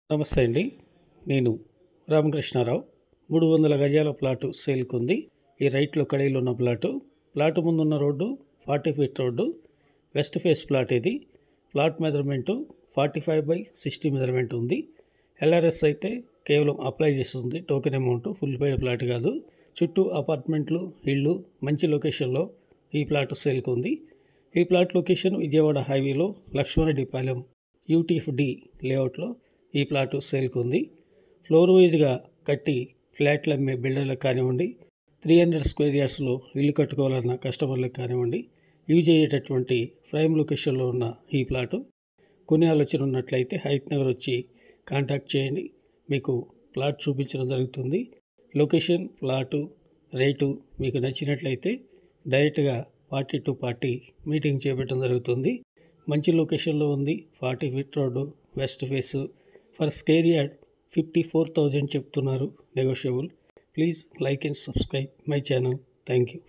నమస్తే అండి. నేను రామకృష్ణారావు. 300 గజాల ప్లాటు సేల్‌కుంది. ఈ రైట్‌లో కడిలో ఉన్న ప్లాటు. ప్లాటు ముందున్న road 40 feet road. West phase plot ఇది. ప్లాట్ మెజర్‌మెంటు 45/60 మెజర్‌మెంట్ ఉంది. ఎల్ఆర్ఎస్ అయితే కేవలం అప్లై చేస్తుంది. Token amount full paid plot కాదు. చుట్టూ అపార్ట్మెంట్లు, ఇళ్ళు మంచి లొకేషన్‌లో ఈ ప్లాట్ సేల్‌కుంది. ఈ ప్లాట్ లొకేషన్ విజయవాడ హైవేలో లక్ష్మారెడ్డిపాలెం యూటీఎఫ్‌డి లేఅవుట్లో ఈ ప్లాటు సేల్‌కుంది. ఫ్లోర్ వైజ్‌గా కట్టి ఫ్లాట్లు అమ్మే బిల్డర్లకు కానివ్వండి, 300 స్క్వేర్ యార్డ్స్‌లో ఇల్లు కట్టుకోవాలన్న కస్టమర్లకు కానివ్వండి, యూజ్ అయ్యేటటువంటి ప్రైమ్ లొకేషన్లో ఉన్న ఈ ప్లాటు కొనే ఆలోచన ఉన్నట్లయితే హయత్ నగర్ వచ్చి కాంటాక్ట్ చేయండి. మీకు ప్లాట్ చూపించడం జరుగుతుంది. లొకేషన్, ప్లాటు, రేటు మీకు నచ్చినట్లయితే డైరెక్ట్గా పార్టీ టు పార్టీ మీటింగ్ చేపట్టడం జరుగుతుంది. మంచి లొకేషన్లో ఉంది. 40 feet road, west face. For square yard 54,000 చెప్తున్నారు. Negotiable. Please like and subscribe my channel. Thank you.